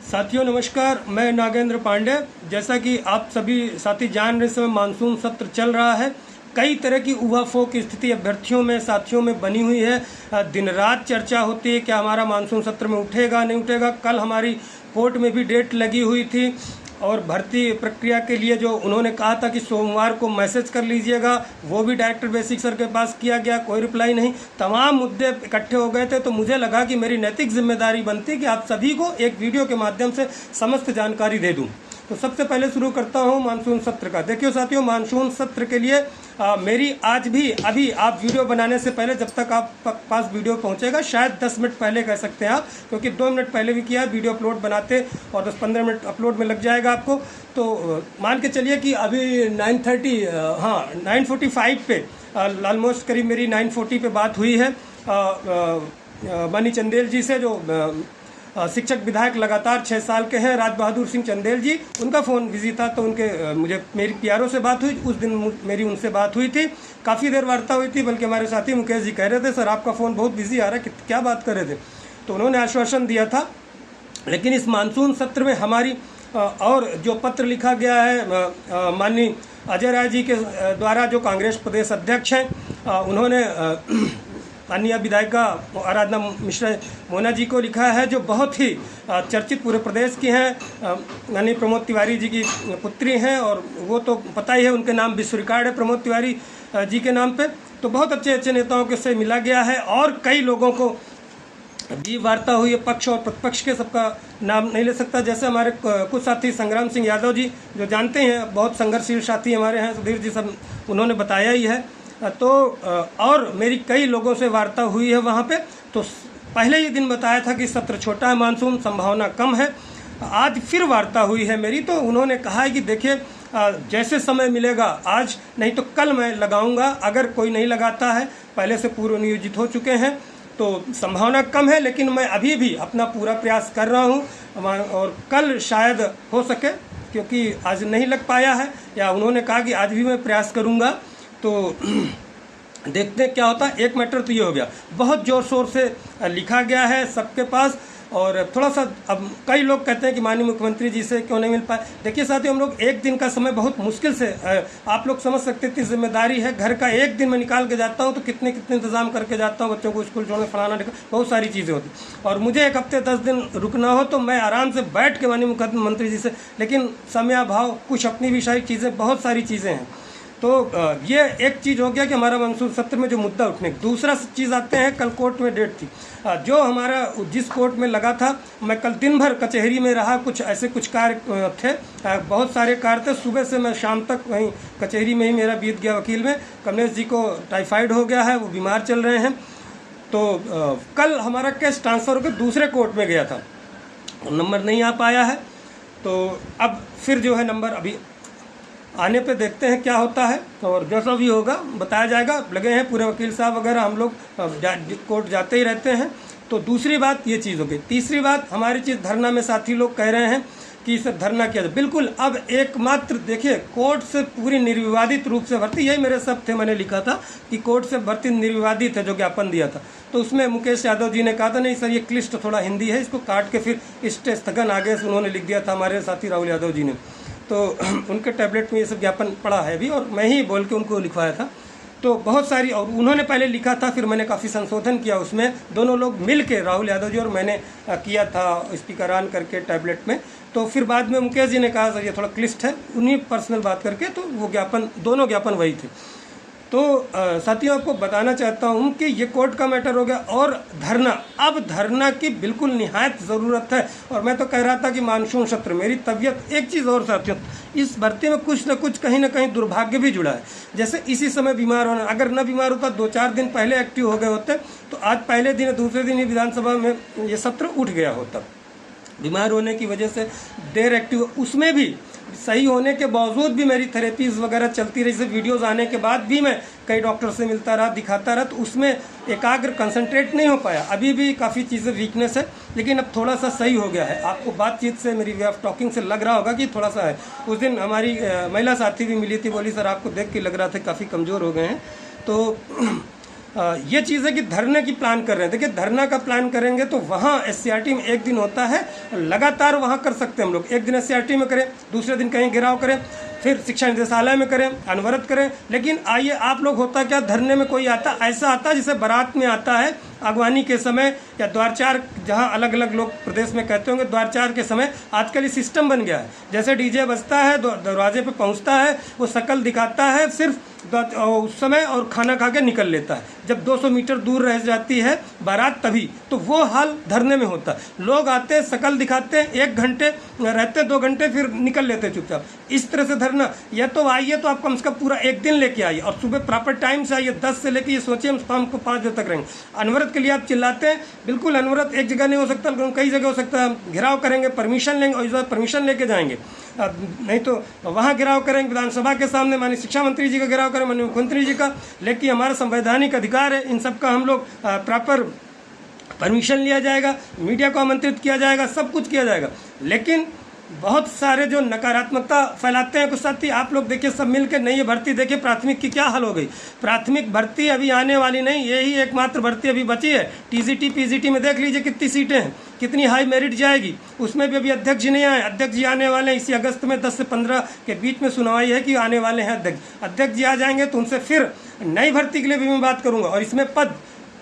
साथियों नमस्कार, मैं नागेंद्र पांडे। जैसा कि आप सभी साथी जान रहे, इस समय मानसून सत्र चल रहा है। कई तरह की उहापोह की स्थिति अभ्यर्थियों में, साथियों में बनी हुई है। दिन रात चर्चा होती है क्या हमारा मानसून सत्र में उठेगा नहीं उठेगा। कल हमारी कोर्ट में भी डेट लगी हुई थी और भर्ती प्रक्रिया के लिए जो उन्होंने कहा था कि सोमवार को मैसेज कर लीजिएगा, वो भी डायरेक्टर बेसिक सर के पास किया गया, कोई रिप्लाई नहीं। तमाम मुद्दे इकट्ठे हो गए थे, तो मुझे लगा कि मेरी नैतिक जिम्मेदारी बनती कि आप सभी को एक वीडियो के माध्यम से समस्त जानकारी दे दूं। तो सबसे पहले शुरू करता हूं मानसून सत्र का। देखिए साथियों, मानसून सत्र के लिए मेरी आज भी अभी आप वीडियो बनाने से पहले, जब तक आप पास वीडियो पहुंचेगा, शायद 10 मिनट पहले कह सकते हैं आप, क्योंकि 2 मिनट पहले भी किया वीडियो अपलोड बनाते और 10-15 मिनट अपलोड में लग जाएगा आपको। तो मान के चलिए कि अभी 9:45 पे ऑलमोस्ट करीब मेरी 9:40 पे बात हुई है मनी चंदेल जी से, जो शिक्षक विधायक लगातार 6 साल के हैं, राज बहादुर सिंह चंदेल जी। उनका फ़ोन बिजी था, तो उनके मुझे मेरी पीआरओ से बात हुई। उस दिन मेरी उनसे बात हुई थी, काफ़ी देर वार्ता हुई थी। बल्कि हमारे साथी मुकेश जी कह रहे थे, सर आपका फ़ोन बहुत बिजी आ रहा है, क्या बात कर रहे थे। तो उन्होंने आश्वासन दिया था। लेकिन इस मानसून सत्र में हमारी और जो पत्र लिखा गया है माननीय अजय राय जी के द्वारा, जो कांग्रेस प्रदेश अध्यक्ष हैं, उन्होंने माननीय विधायिका आराधना मिश्रा मोना जी को लिखा है, जो बहुत ही चर्चित पूरे प्रदेश की हैं। माननीय प्रमोद तिवारी जी की पुत्री हैं, और वो तो पता ही है, उनके नाम विश्व रिकॉर्ड है प्रमोद तिवारी जी के नाम पे। तो बहुत अच्छे अच्छे नेताओं के से मिला गया है, और कई लोगों को भी वार्ता हुई है, पक्ष और प्रतिपक्ष के। सबका नाम नहीं ले सकता। जैसे हमारे कुछ साथी संग्राम सिंह यादव जी, जो जानते हैं, बहुत संघर्षशील साथी हमारे हैं, सुधीर जी, सब उन्होंने बताया ही है। तो और मेरी कई लोगों से वार्ता हुई है वहाँ पे। तो पहले ही दिन बताया था कि सत्र छोटा है, मानसून संभावना कम है। आज फिर वार्ता हुई है मेरी, तो उन्होंने कहा है कि देखिए जैसे समय मिलेगा, आज नहीं तो कल मैं लगाऊंगा। अगर कोई नहीं लगाता है, पहले से पूर्व नियोजित हो चुके हैं, तो संभावना कम है, लेकिन मैं अभी भी अपना पूरा प्रयास कर रहा हूँ और कल शायद हो सके, क्योंकि आज नहीं लग पाया है, या उन्होंने कहा कि आज भी मैं प्रयास करूँगा। तो देखते हैं क्या होता है। एक मैटर तो ये हो गया, बहुत ज़ोर शोर से लिखा गया है सबके पास। और थोड़ा सा अब कई लोग कहते हैं कि माननीय मुख्यमंत्री जी से क्यों नहीं मिल पाए। देखिए साथियों, हम लोग एक दिन का समय बहुत मुश्किल से, आप लोग समझ सकते हैं, इतनी जिम्मेदारी है। घर का एक दिन मैं निकाल के जाता हूँ तो कितने इंतजाम करके जाता हूँ, बच्चों को स्कूल छोड़ने, फलाना बहुत सारी चीज़ें होती। और मुझे 1 हफ्ते 10 दिन रुकना हो तो मैं आराम से बैठ के माननीय मुख्यमंत्री जी से, लेकिन समयाभाव, कुछ अपनी भी सारी चीज़ें, बहुत सारी चीज़ें हैं। तो ये एक चीज़ हो गया कि हमारा मानसून सत्र में जो मुद्दा उठने। दूसरा चीज़ आते हैं, कल कोर्ट में डेट थी, जो हमारा जिस कोर्ट में लगा था। मैं कल दिन भर कचहरी में रहा, कुछ कार्य थे, बहुत सारे कार्य थे। सुबह से मैं शाम तक वहीं कचहरी में ही मेरा बीत गया। वकील में कमलेश जी को टाइफाइड हो गया है, वो बीमार चल रहे हैं। तो कल हमारा केस ट्रांसफ़र होकर दूसरे कोर्ट में गया था, नंबर नहीं आ पाया है। तो अब फिर जो है नंबर अभी आने पे देखते हैं क्या होता है, और जैसा भी होगा बताया जाएगा। लगे हैं पूरे वकील साहब वगैरह, हम लोग कोर्ट जाते ही रहते हैं। तो दूसरी बात ये चीज़ हो गई। तीसरी बात, हमारी चीज़ धरना में साथी लोग कह रहे हैं कि इसे धरना किया जाए। बिल्कुल, अब एकमात्र देखिए, कोर्ट से पूरी निर्विवादित रूप से भर्ती, यही मेरे सब थे, मैंने लिखा था कि कोर्ट से भर्ती निर्विवादित है, जो ज्ञापन दिया था। तो उसमें मुकेश यादव जी ने कहा था नहीं सर, ये क्लिष्ट थोड़ा हिंदी है, इसको काट के फिर इस स्थगन आगे से उन्होंने लिख दिया था, हमारे साथी राहुल यादव जी ने। तो उनके टैबलेट में ये सब ज्ञापन पड़ा है अभी, और मैं ही बोल के उनको लिखवाया था। तो बहुत सारी, और उन्होंने पहले लिखा था, फिर मैंने काफ़ी संशोधन किया उसमें, दोनों लोग मिल के, राहुल यादव जी और मैंने किया था स्पीकर ऑन करके टैबलेट में। तो फिर बाद में मुकेश जी ने कहा सर ये थोड़ा क्लिष्ट है, उन्हीं पर्सनल बात करके, तो वो ज्ञापन, दोनों ज्ञापन वही थे। तो साथियों, आपको बताना चाहता हूँ कि ये कोर्ट का मैटर हो गया। और धरना, अब धरना की बिल्कुल निहायत ज़रूरत है। और मैं तो कह रहा था कि मानसून सत्र, मेरी तबीयत, एक चीज़ और साथियों, इस भर्ती में कुछ न कुछ कहीं ना कहीं दुर्भाग्य भी जुड़ा है। जैसे इसी समय बीमार होना, अगर न बीमार होता, 2-4 दिन पहले एक्टिव हो गए होते, तो आज पहले दिन या दूसरे दिन ही विधानसभा में ये सत्र उठ गया होता। बीमार होने की वजह से देर एक्टिव, उसमें भी सही होने के बावजूद भी मेरी थेरेपीज वगैरह चलती रही। जैसे वीडियोज़ आने के बाद भी मैं कई डॉक्टर से मिलता रहा, दिखाता रहा, तो उसमें एकाग्र कंसंट्रेट नहीं हो पाया। अभी भी काफ़ी चीज़ें वीकनेस है, लेकिन अब थोड़ा सा सही हो गया है। आपको बातचीत से, मेरी वे ऑफ टॉकिंग से लग रहा होगा कि थोड़ा सा है। उस दिन हमारी महिला साथी भी मिली थी, बोली सर आपको देख के लग रहा था काफ़ी कमज़ोर हो गए हैं। तो ये चीज़ है कि धरने की प्लान कर रहे हैं। देखिए धरना का प्लान करेंगे तो वहाँ SCRT में एक दिन होता है, लगातार वहाँ कर सकते हैं हम लोग। एक दिन SCRT में करें, दूसरे दिन कहीं घेराव करें, फिर शिक्षा निदेशालय में करें, अनवरत करें। लेकिन आइए आप लोग, होता क्या, धरने में कोई आता, ऐसा आता जैसे बारात में आता है अगवानी के समय, या द्वारचार, जहाँ अलग अलग लोग प्रदेश में कहते होंगे द्वारचार के समय। आजकल ये सिस्टम बन गया है, जैसे DJ बजता है, दरवाजे पे पहुँचता है, वो शक्ल दिखाता है सिर्फ उस समय और खाना खा के निकल लेता है। जब 200 मीटर दूर रह जाती है बारात तभी, तो वो हाल धरने में होता है। लोग आते हैं, शक्ल दिखाते हैं, 1 घंटे रहते, 2 घंटे फिर निकल लेते हैं चुपचाप। इस तरह से धरना, या तो आइए तो आप कम से कम पूरा एक दिन लेके आइए, और सुबह प्रॉपर टाइम से आइए, 10 से लेके ये सोचिए हम शाम को 5 बजे तक रहेंगे। अनवरत के लिए आप चिल्लाते हैं, बिल्कुल अनवरत एक जगह नहीं हो सकता, कई जगह हो सकता है। घेराव करेंगे, परमिशन लेंगे, और इस बार परमिशन लेके जाएंगे, नहीं तो वहाँ घेराव करेंगे विधानसभा के सामने, माननीय शिक्षा मंत्री जी का घेराव करें, माननीय मुख्यमंत्री जी का। लेकिन हमारा संवैधानिक अधिकार है, इन सब का हम लोग प्रॉपर परमिशन लिया जाएगा, मीडिया को आमंत्रित किया जाएगा, सब कुछ किया जाएगा। लेकिन बहुत सारे जो नकारात्मकता फैलाते हैं कुछ साथी, आप लोग देखिए सब मिलकर, नहीं ये भर्ती देखिए प्राथमिक की क्या हाल हो गई। प्राथमिक भर्ती अभी आने वाली नहीं, यही एकमात्र भर्ती अभी बची है। TGT PGT में देख लीजिए कितनी सीटें हैं, कितनी हाई मेरिट जाएगी, उसमें भी अभी अध्यक्ष जी नहीं आए। अध्यक्ष जी आने वाले हैं इसी अगस्त में, 10 से 15 के बीच में सुनवाई है कि आने वाले हैं अध्यक्ष जी आ जाएंगे, तो उनसे फिर नई भर्ती के लिए भी मैं बात करूँगा। और इसमें पद,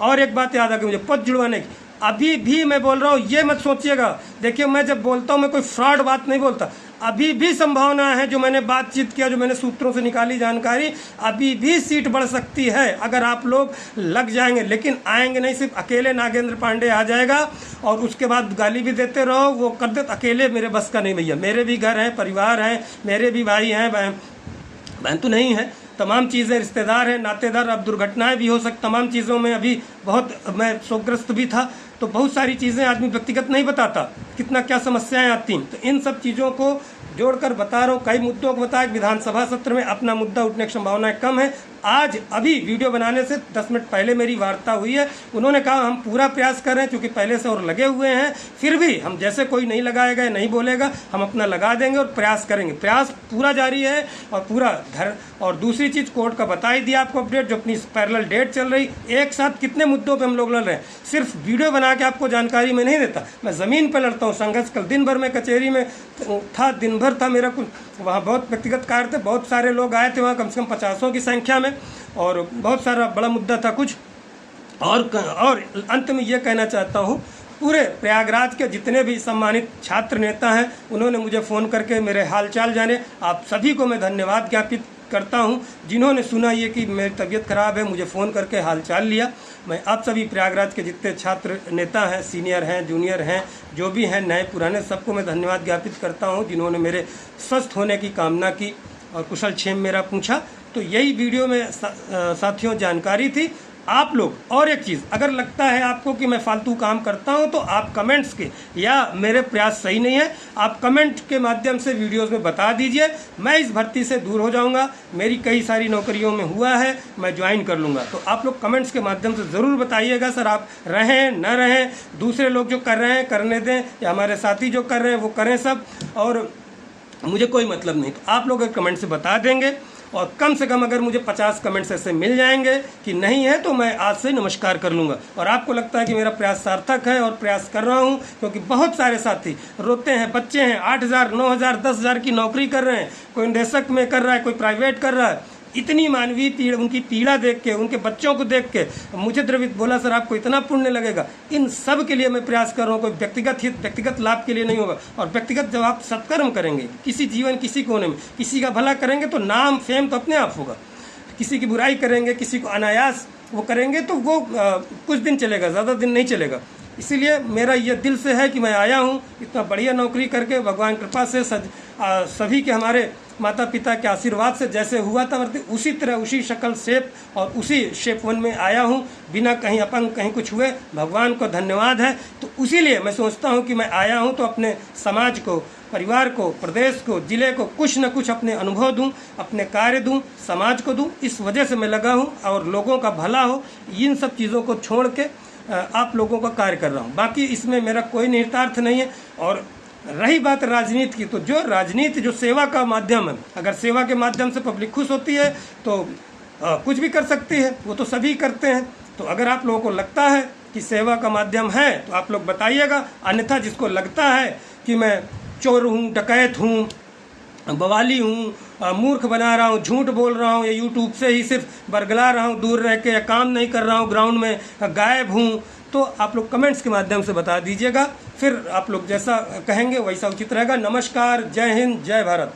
और एक बात याद आ गई मुझे, पद जुड़वाने की। अभी भी मैं बोल रहा हूँ, ये मत सोचिएगा, देखिए मैं जब बोलता हूँ मैं कोई फ्रॉड बात नहीं बोलता। अभी भी संभावना है, जो मैंने बातचीत किया, जो मैंने सूत्रों से निकाली जानकारी, अभी भी सीट बढ़ सकती है अगर आप लोग लग जाएंगे। लेकिन आएंगे नहीं, सिर्फ अकेले नागेंद्र पांडे आ जाएगा और उसके बाद गाली भी देते रहो, वो कर देते। अकेले मेरे बस का नहीं भैया, मेरे भी घर हैं, परिवार हैं, मेरे भी भाई हैं, बहन तो नहीं है, तमाम चीज़ें, रिश्तेदार हैं, नातेदार, अब दुर्घटनाएं भी हो सकती, तमाम चीज़ों में अभी बहुत मैं शोकग्रस्त भी था। तो बहुत सारी चीज़ें आदमी व्यक्तिगत नहीं बताता, कितना क्या समस्याएं आती। तो इन सब चीज़ों को जोड़कर बता रहा हूँ, कई मुद्दों को बताया। विधानसभा सत्र में अपना मुद्दा उठने की संभावनाएं कम है। आज अभी वीडियो बनाने से 10 मिनट पहले मेरी वार्ता हुई है, उन्होंने कहा हम पूरा प्रयास कर रहे हैं, क्योंकि पहले से और लगे हुए हैं, फिर भी हम, जैसे कोई नहीं लगाएगा, नहीं बोलेगा, हम अपना लगा देंगे और प्रयास करेंगे। प्रयास पूरा जारी है और पूरा और दूसरी चीज़, कोर्ट का बता ही दिया आपको अपडेट, जो अपनी पैरेलल डेट चल रही, एक साथ कितने मुद्दों पर हम लोग लड़ रहे हैं। सिर्फ वीडियो बना के आपको जानकारी में नहीं देता, मैं ज़मीन पर लड़ता हूँ संघर्ष। कल दिन भर मैं कचहरी में था, दिन भर था मेरा, कुछ वहाँ बहुत व्यक्तिगत कार्य थे, बहुत सारे लोग आए थे वहाँ, कम से कम 50 की संख्या में, और बहुत सारा बड़ा मुद्दा था कुछ। और अंत में ये कहना चाहता हूँ, पूरे प्रयागराज के जितने भी सम्मानित छात्र नेता हैं, उन्होंने मुझे फ़ोन करके मेरे हालचाल जाने। आप सभी को मैं धन्यवाद ज्ञापित करता हूं, जिन्होंने सुना ये कि मेरी तबीयत ख़राब है, मुझे फ़ोन करके हालचाल लिया। मैं आप सभी प्रयागराज के जितने छात्र नेता हैं, सीनियर हैं, जूनियर हैं, जो भी हैं, नए पुराने, सबको मैं धन्यवाद ज्ञापित करता हूं, जिन्होंने मेरे स्वस्थ होने की कामना की और कुशल क्षेम मेरा पूछा। तो यही वीडियो में साथियों जानकारी थी। आप लोग, और एक चीज़, अगर लगता है आपको कि मैं फालतू काम करता हूं, तो आप कमेंट्स के, या मेरे प्रयास सही नहीं है, आप कमेंट के माध्यम से वीडियोस में बता दीजिए। मैं इस भर्ती से दूर हो जाऊंगा, मेरी कई सारी नौकरियों में हुआ है, मैं ज्वाइन कर लूँगा। तो आप लोग कमेंट्स के माध्यम से ज़रूर बताइएगा, सर आप रहें न रहें, दूसरे लोग जो कर रहे हैं करने दें, या हमारे साथी जो कर रहे हैं वो करें सब, और मुझे कोई मतलब नहीं। तो आप लोग अगर कमेंट से बता देंगे, और कम से कम अगर मुझे 50 कमेंट्स ऐसे मिल जाएंगे कि नहीं है, तो मैं आज से नमस्कार कर लूँगा। और आपको लगता है कि मेरा प्रयास सार्थक है और प्रयास कर रहा हूँ, क्योंकि बहुत सारे साथी रोते हैं, बच्चे हैं 8,000, 9,000, 10,000 की नौकरी कर रहे हैं, कोई निदेशक में कर रहा है, कोई प्राइवेट कर रहा है। इतनी मानवीय पीड़ा, उनकी पीड़ा देख के, उनके बच्चों को देख के मुझे द्रवित बोला, सर आपको इतना पुण्य लगेगा। इन सब के लिए मैं प्रयास कर रहा हूँ, कोई व्यक्तिगत हित, व्यक्तिगत लाभ के लिए नहीं होगा। और व्यक्तिगत जब आप सत्कर्म करेंगे, किसी जीवन, किसी कोने में किसी का भला करेंगे, तो नाम फेम तो अपने आप होगा। किसी की बुराई करेंगे, किसी को अनायास वो करेंगे, तो वो कुछ दिन चलेगा, ज़्यादा दिन नहीं चलेगा। इसीलिए मेरा ये दिल से है कि मैं आया हूँ इतना बढ़िया नौकरी करके, भगवान कृपा से सभी के, हमारे माता पिता के आशीर्वाद से जैसे हुआ था उसी तरह, उसी शक्ल शेप और उसी शेप वन में आया हूँ, बिना कहीं अपंग, कहीं कुछ हुए। भगवान को धन्यवाद है। तो इसीलिए मैं सोचता हूँ कि मैं आया हूँ तो अपने समाज को, परिवार को, प्रदेश को, जिले को कुछ न कुछ अपने अनुभव दूं, अपने कार्य दूं, समाज को दूं। इस वजह से मैं लगा हूं, और लोगों का भला हो, इन सब चीज़ों को छोड़ के आप लोगों का कार्य कर रहा हूं। बाकी इसमें मेरा कोई निहितार्थ नहीं है। और रही बात राजनीति की, तो जो राजनीति, जो सेवा का माध्यम है, अगर सेवा के माध्यम से पब्लिक खुश होती है तो कुछ भी कर सकती है, वो तो सभी करते हैं। तो अगर आप लोगों को लगता है कि सेवा का माध्यम है तो आप लोग बताइएगा, अन्यथा जिसको लगता है कि मैं चोर हूँ, डकैत हूँ, बवाली हूँ, मूर्ख बना रहा हूँ, झूठ बोल रहा हूँ, या यूट्यूब से ही सिर्फ बरगला रहा हूँ दूर रह के, या काम नहीं कर रहा हूँ, ग्राउंड में गायब हूँ, तो आप लोग कमेंट्स के माध्यम से बता दीजिएगा। फिर आप लोग जैसा कहेंगे वैसा उचित रहेगा। नमस्कार, जय हिंद, जय भारत।